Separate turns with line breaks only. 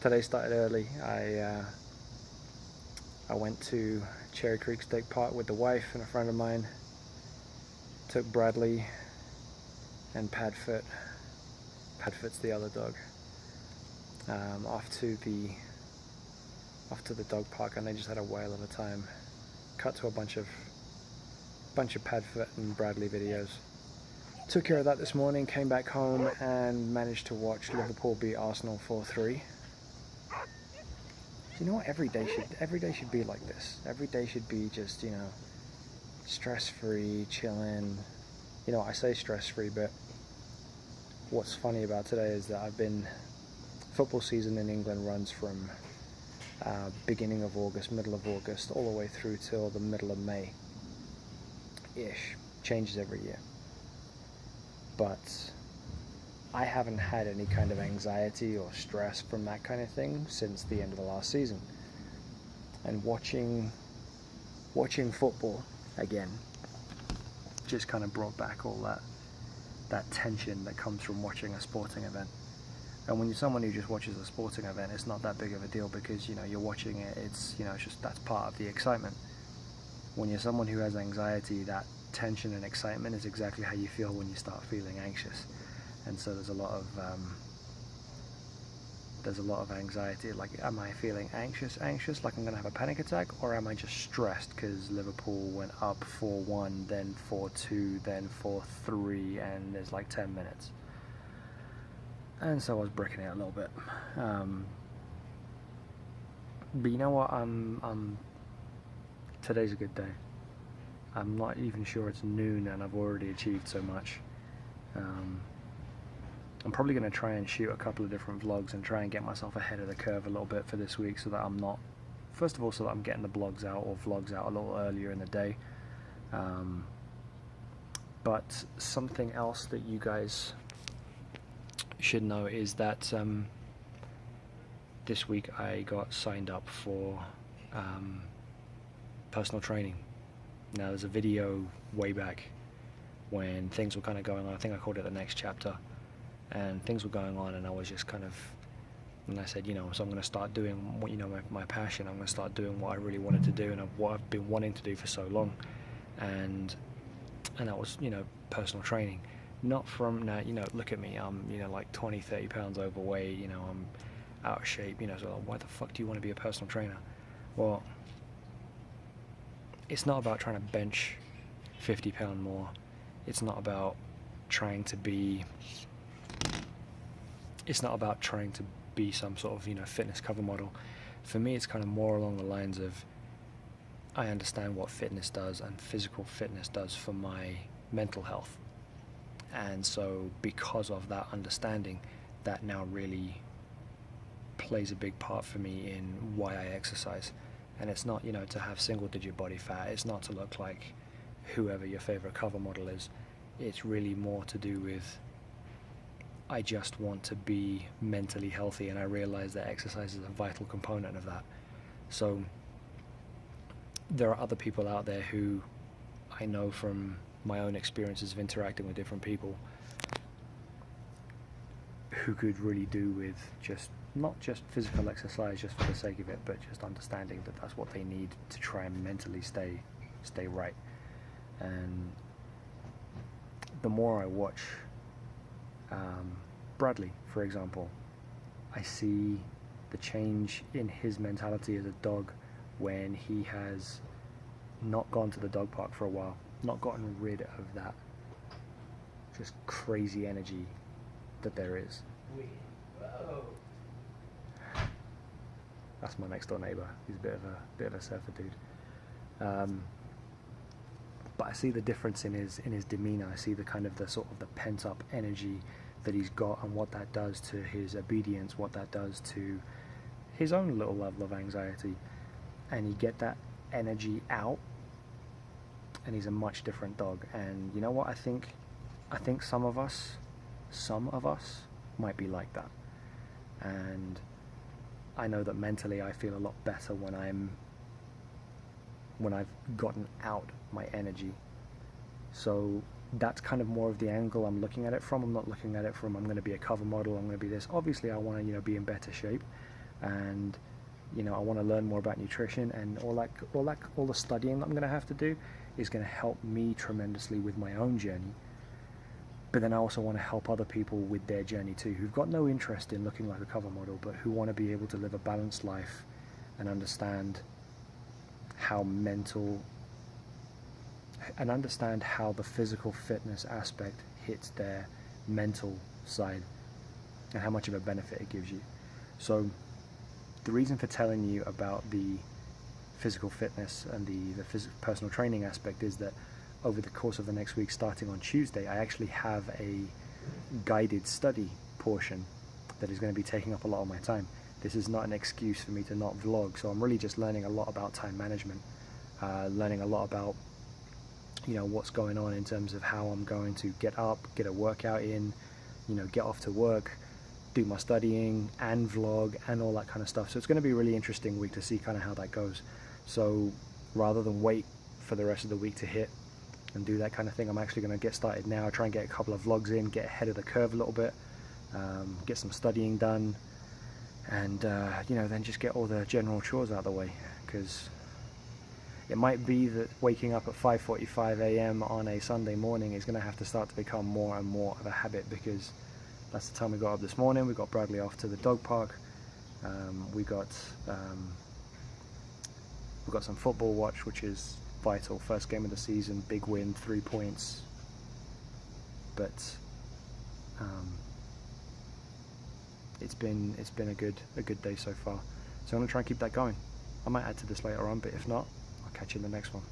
Today started early. I went to Cherry Creek State Park with the wife and a friend of mine. Took Bradley and Padfoot. Padfoot's the other dog. Off to the dog park, and they just had a whale of a time. Cut to a bunch of Padfoot and Bradley videos. Took care of that this morning. Came back home and managed to watch Liverpool beat Arsenal 4-3. You know what? Every day should be like this. Every day should be just, stress-free, chilling. I say stress-free, but what's funny about today is that football season in England runs from beginning of August, middle of August, all the way through till the middle of May-ish. Changes every year. But I haven't had any kind of anxiety or stress from that kind of thing since the end of the last season. And watching football again just kind of brought back all that tension that comes from watching a sporting event. And when you're someone who just watches a sporting event, it's not that big of a deal because you're watching it. It's just that's part of the excitement. When you're someone who has anxiety, that tension and excitement is exactly how you feel when you start feeling anxious. And so there's a lot of anxiety. Like, am I feeling anxious, like I'm gonna have a panic attack, or am I just stressed because Liverpool went up 4-1, then 4-2, then 4-3, and there's like 10 minutes. And so I was bricking it a little bit. But you know what? Today's a good day. I'm not even sure it's noon and I've already achieved so much. I'm probably going to try and shoot a couple of different vlogs and try and get myself ahead of the curve a little bit for this week, so that I'm not, first of all, so that I'm getting the vlogs out a little earlier in the day. But something else that you guys should know is that this week I got signed up for personal training. Now, there's a video way back when things were kind of going on. I think I called it the next chapter. And things were going on, and I was just and I said, so I'm going to start doing what, my passion. I'm going to start doing what I really wanted to do and what I've been wanting to do for so long. And that was, personal training. Not from, now, look at me, I'm, like 20, 30 pounds overweight, I'm out of shape, so why the fuck do you want to be a personal trainer? Well, it's not about trying to bench 50 pound more. It's not about trying to be some sort of, fitness cover model. For me, it's kind of more along the lines of, I understand what fitness does and physical fitness does for my mental health. And so because of that understanding, that now really plays a big part for me in why I exercise. And it's not, to have single digit body fat. It's not to look like whoever your favorite cover model is. It's really more to do with, I just want to be mentally healthy, and I realize that exercise is a vital component of that. So there are other people out there who I know from my own experiences of interacting with different people who could really do with not just physical exercise just for the sake of it, but just understanding that that's what they need to try and mentally stay right. And the more I watch Bradley, for example, I see the change in his mentality as a dog when he has not gone to the dog park for a while, not gotten rid of that just crazy energy that there is. That's my next door neighbour. He's a bit of a surfer dude. But I see the difference in his demeanour. I see the sort of the pent up energy that he's got, and what that does to his obedience, what that does to his own little level of anxiety. And you get that energy out, and he's a much different dog. And you know what? I think some of us might be like that. And I know that mentally I feel a lot better when I've gotten out my energy. So that's kind of more of the angle I'm looking at it from. I'm not looking at it from, I'm going to be a cover model, I'm going to be this. Obviously I want to be in better shape, and I want to learn more about nutrition, and all the studying that I'm going to have to do is going to help me tremendously with my own journey. But then I also want to help other people with their journey too, who've got no interest in looking like a cover model, but who want to be able to live a balanced life and understand how the physical fitness aspect hits their mental side and how much of a benefit it gives you. So the reason for telling you about the physical fitness and the personal training aspect is that over the course of the next week, starting on Tuesday, I actually have a guided study portion that is going to be taking up a lot of my time. This is not an excuse for me to not vlog, so I'm really just learning a lot about time management, learning a lot about what's going on in terms of how I'm going to get up, get a workout in, get off to work, do my studying and vlog and all that kind of stuff. So it's going to be a really interesting week to see kind of how that goes. So rather than wait for the rest of the week to hit and do that kind of thing, I'm actually going to get started now, try and get a couple of vlogs in, get ahead of the curve a little bit, get some studying done, and then just get all the general chores out of the way, because it might be that waking up at 5:45 a.m. on a Sunday morning is going to have to start to become more and more of a habit, because that's the time we got up this morning. We got Bradley off to the dog park. We got some football watch, which is vital. First game of the season, big win, 3 points. But it's been a good day so far. So I'm gonna try and keep that going. I might add to this later on, but if not, I'll catch you in the next one.